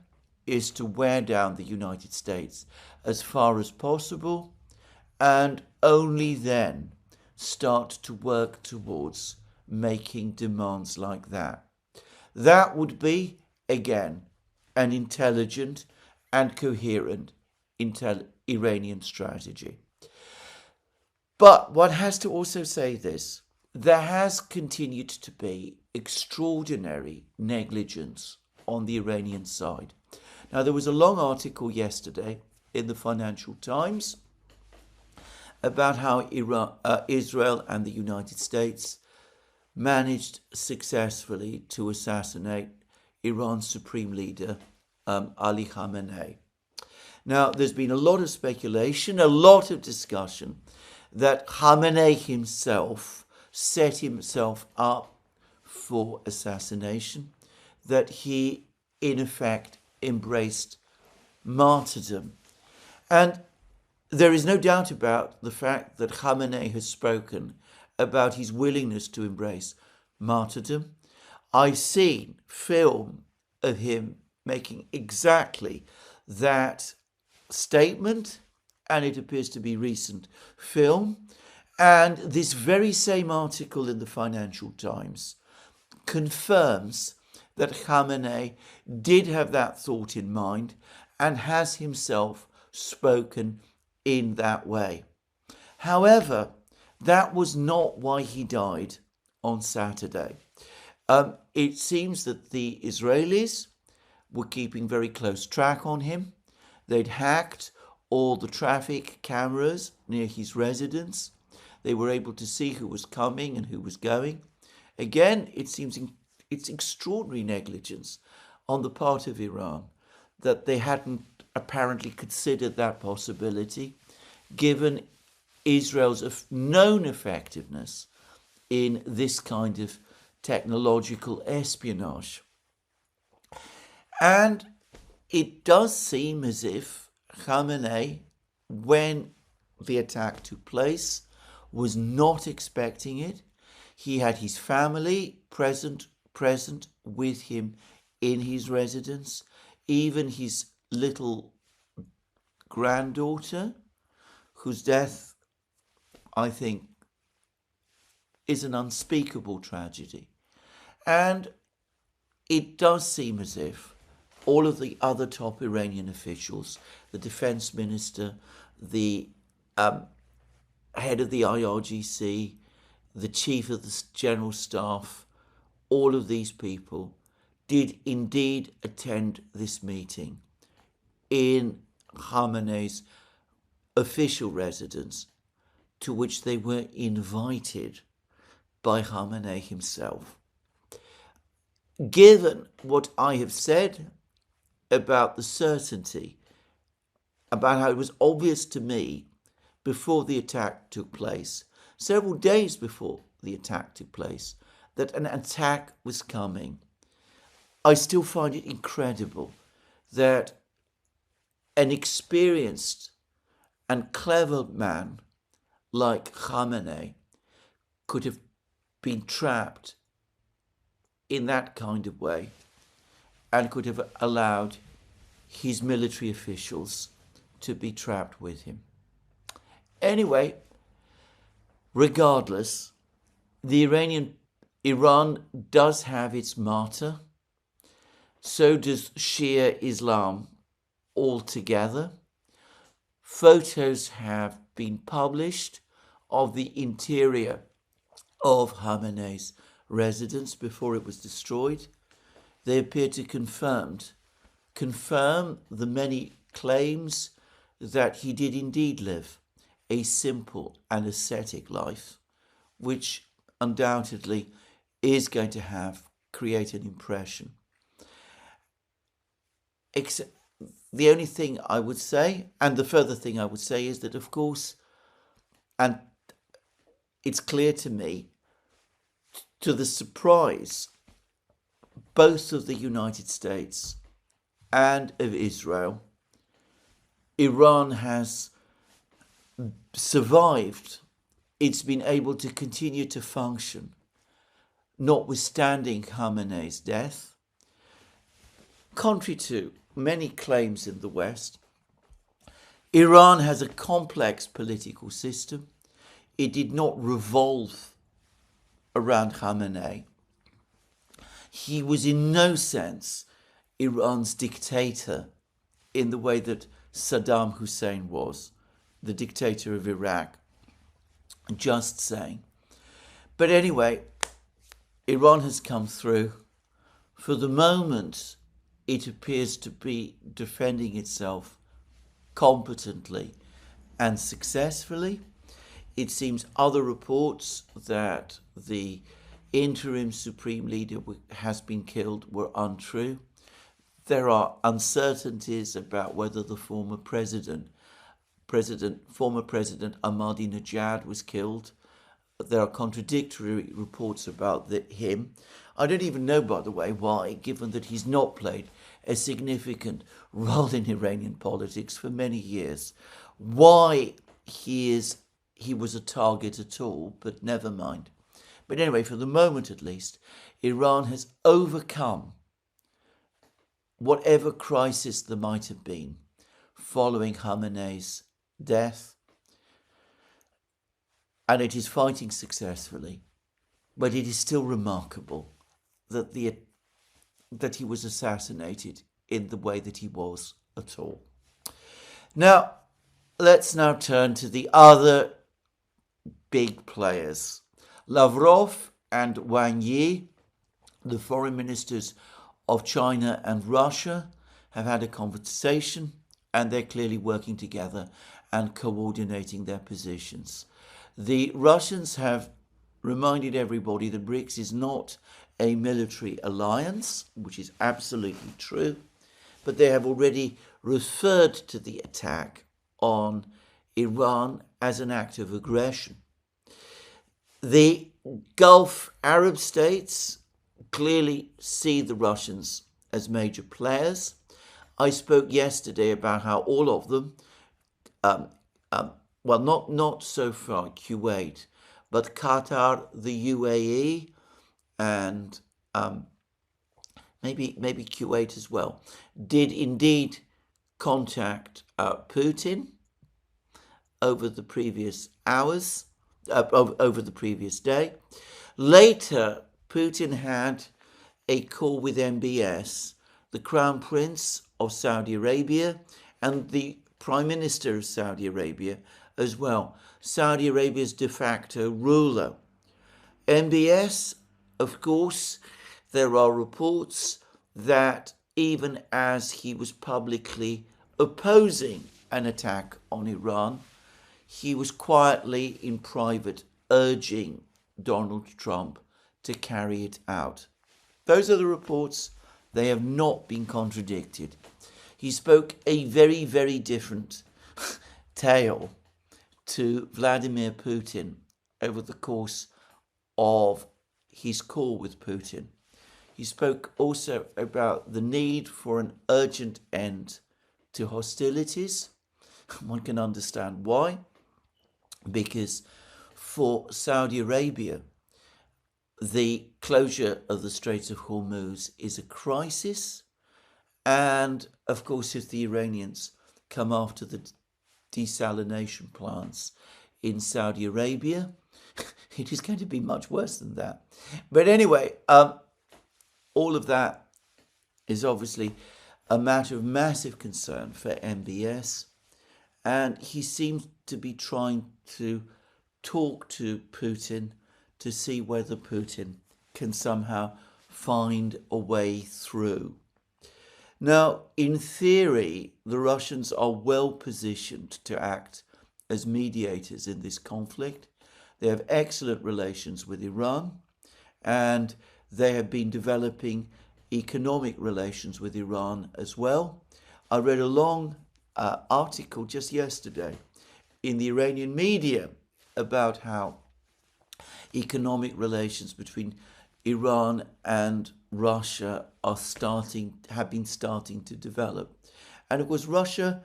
is to wear down the United States as far as possible, and only then start to work towards making demands like that. That would be, again, an intelligent and coherent Iranian strategy. But one has to also say this: there has continued to be extraordinary negligence on the Iranian side. Now, there was a long article yesterday in the Financial Times about how Israel and the United States managed successfully to assassinate Iran's supreme leader, Ali Khamenei. Now, there's been a lot of speculation, a lot of discussion that Khamenei himself set himself up for assassination, that he, in effect, embraced martyrdom. And there is no doubt about the fact that Khamenei has spoken about his willingness to embrace martyrdom. I've seen film of him making exactly that statement, and it appears to be recent film. And this very same article in the Financial Times confirms that Khamenei did have that thought in mind and has himself spoken in that way. However, that was not why he died on Saturday. It seems that the Israelis were keeping very close track on him. They'd hacked all the traffic cameras near his residence. They were able to see who was coming and who was going. Again, it seems it's extraordinary negligence on the part of Iran that they hadn't apparently considered that possibility, given Israel's known effectiveness in this kind of technological espionage. And it does seem as if Khamenei, when the attack took place, was not expecting it. He had his family present with him in his residence, even his little granddaughter, whose death, I think, is an unspeakable tragedy. And it does seem as if all of the other top Iranian officials, the defense minister, the head of the IRGC, the chief of the general staff, all of these people did indeed attend this meeting in Khamenei's official residence, to which they were invited by Khamenei himself. Given what I have said about the certainty, about how it was obvious to me before the attack took place, several days before the attack took place, that an attack was coming, I still find it incredible that an experienced and clever man like Khamenei could have been trapped in that kind of way and could have allowed his military officials to be trapped with him. Anyway, regardless, Iran does have its martyr. So does Shia Islam altogether. Photos have been published of the interior of Khamenei's residence before it was destroyed. They appear to confirm the many claims that he did indeed live a simple and ascetic life, which undoubtedly is going to create an impression. Except the only thing I would say, and the further thing I would say, is that, of course, and it's clear to me, to the surprise both of the United States and of Israel, Iran has survived. It's been able to continue to function, notwithstanding Khamenei's death. Contrary to many claims in the West, Iran has a complex political system. It did not revolve around Khamenei. He was in no sense Iran's dictator in the way that Saddam Hussein was, the dictator of Iraq. Just saying. But anyway, Iran has come through. For the moment, it appears to be defending itself competently and successfully. It seems other reports that the interim supreme leader has been killed were untrue. There are uncertainties about whether the former president Ahmadinejad was killed. There are contradictory reports about him. I don't even know, by the way, why, given that he's not played a significant role in Iranian politics for many years, why he was a target at all, but never mind. But anyway, for the moment at least, Iran has overcome whatever crisis there might have been following Khamenei's death, and it is fighting successfully. But it is still remarkable that he was assassinated in the way that he was at all. Now, let's now turn to the other big players. Lavrov and Wang Yi, the foreign ministers of China and Russia, have had a conversation, and they're clearly working together and coordinating their positions. The Russians have reminded everybody that BRICS is not a military alliance, which is absolutely true, but they have already referred to the attack on Iran as an act of aggression. The Gulf Arab states clearly see the Russians as major players. I spoke yesterday about how all of them, not so far Kuwait, but Qatar, the UAE, and maybe Kuwait as well, did indeed contact Putin over the previous hours, over the previous day. Later, Putin had a call with MbS, the Crown Prince of Saudi Arabia, and the Prime Minister of Saudi Arabia as well, Saudi Arabia's de facto ruler. MbS, of course, there are reports that even as he was publicly opposing an attack on Iran, he was quietly in private urging Donald Trump to carry it out. Those are the reports. They have not been contradicted. He spoke a very, very different tale to Vladimir Putin over the course of his call with Putin. He spoke also about the need for an urgent end to hostilities. One can understand why, because for Saudi Arabia, the closure of the Strait of Hormuz is a crisis. And of course, if the Iranians come after the desalination plants in Saudi Arabia, it is going to be much worse than that. But anyway, all of that is obviously a matter of massive concern for MbS. And he seems to be trying to talk to Putin to see whether Putin can somehow find a way through. Now, in theory, the Russians are well positioned to act as mediators in this conflict. They have excellent relations with Iran, and they have been developing economic relations with Iran as well. I read a long article just yesterday in the Iranian media about how economic relations between Iran and Russia have been starting to develop. And of course, Russia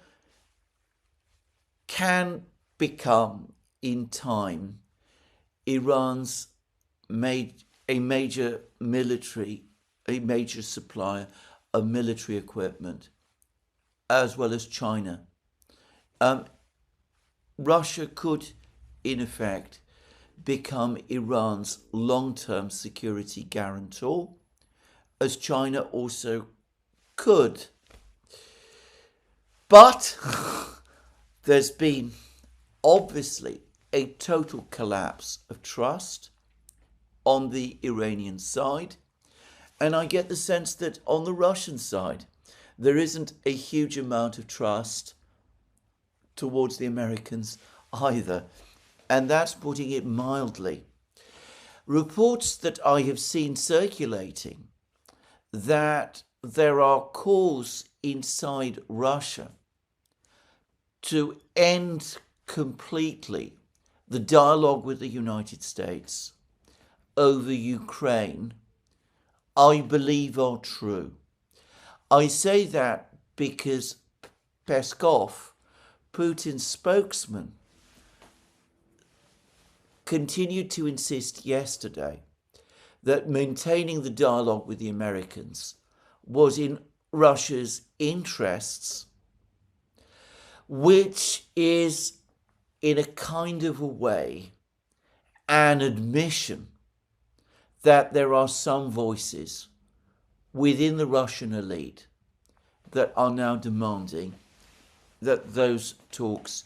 can become, in time, Iran's a major supplier of military equipment, as well as China. Russia could, in effect, become Iran's long-term security guarantor, as China also could. But there's been, obviously, a total collapse of trust on the Iranian side. And I get the sense that on the Russian side, there isn't a huge amount of trust towards the Americans either. And that's putting it mildly. Reports that I have seen circulating that there are calls inside Russia to end completely the dialogue with the United States over Ukraine, I believe are true. I say that because Peskov, Putin's spokesman, continued to insist yesterday that maintaining the dialogue with the Americans was in Russia's interests, which is, in a kind of a way, an admission that there are some voices within the Russian elite that are now demanding that those talks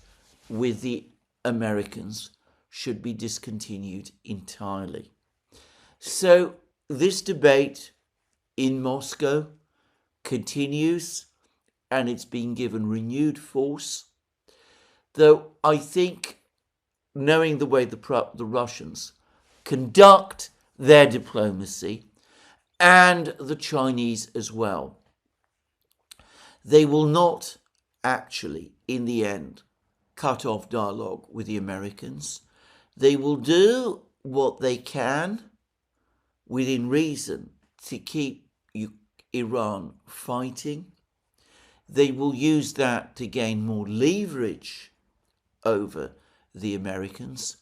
with the Americans should be discontinued entirely. So this debate in Moscow continues, and it's being given renewed force, though I think, knowing the way the Russians conduct their diplomacy, and the Chinese as well, they will not actually, in the end, cut off dialogue with the Americans. They will do what they can within reason to keep Iran fighting. They will use that to gain more leverage over the Americans.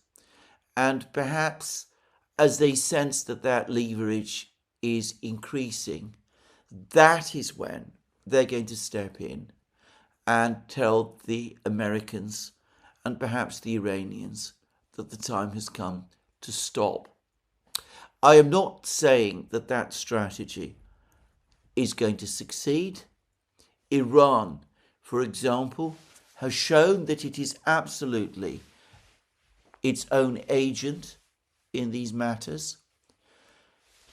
And perhaps as they sense that that leverage is increasing, that is when they're going to step in and tell the Americans and perhaps the Iranians that the time has come to stop. I am not saying that that strategy is going to succeed. Iran, for example, has shown that it is absolutely its own agent in these matters.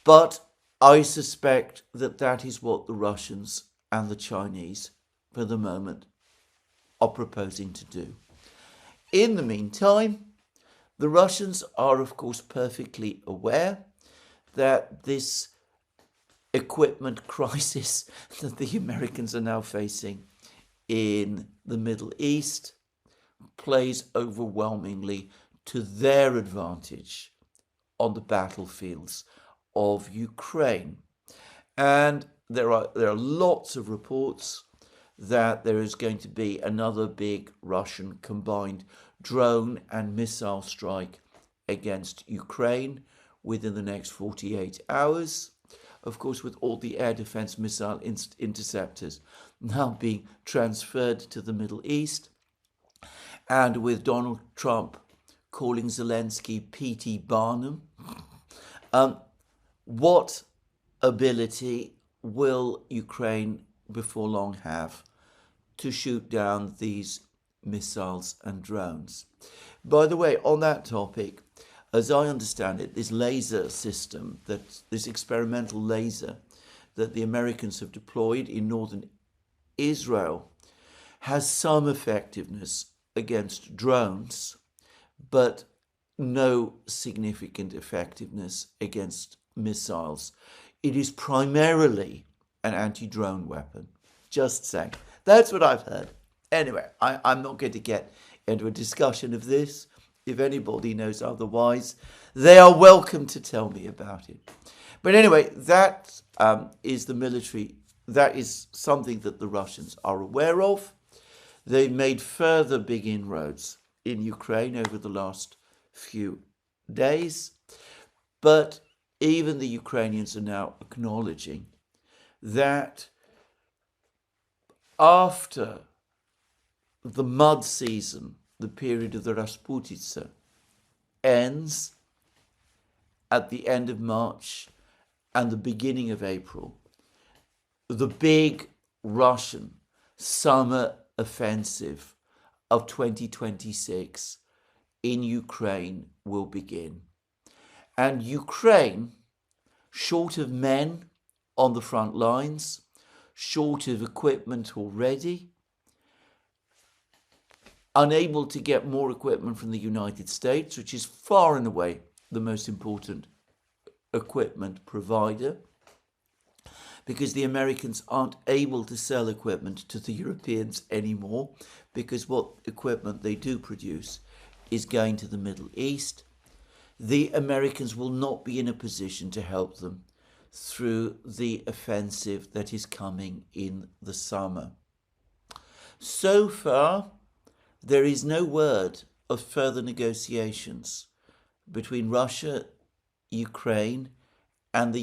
But I suspect that that is what the Russians and the Chinese, for the moment, are proposing to do. In the meantime, the Russians are, of course, perfectly aware that this equipment crisis that the Americans are now facing in the Middle East plays overwhelmingly to their advantage on the battlefields of Ukraine. And there are lots of reports that there is going to be another big Russian combined drone and missile strike against Ukraine within the next 48 hours. Of course, with all the air defense missile interceptors now being transferred to the Middle East, and with Donald Trump calling Zelensky P.T. Barnum, what ability will Ukraine before long have to shoot down these missiles and drones? By the way, on that topic, as I understand it, this laser system, this experimental laser that the Americans have deployed in northern Israel, has some effectiveness against drones, but no significant effectiveness against missiles. It is primarily an anti-drone weapon. Just saying. That's what I've heard. Anyway, I'm not going to get into a discussion of this. If anybody knows otherwise, they are welcome to tell me about it. But anyway, that is the military. That is something that the Russians are aware of. They made further big inroads in Ukraine over the last few days. But even the Ukrainians are now acknowledging that after the mud season, the period of the Rasputitsa, ends at the end of March and the beginning of April, the big Russian summer offensive of 2026 in Ukraine will begin. And Ukraine, short of men on the front lines, short of equipment already, unable to get more equipment from the United States, which is far and away the most important equipment provider, because the Americans aren't able to sell equipment to the Europeans anymore, because what equipment they do produce is going to the Middle East. The Americans will not be in a position to help them through the offensive that is coming in the summer. So far, there is no word of further negotiations between Russia, Ukraine, and the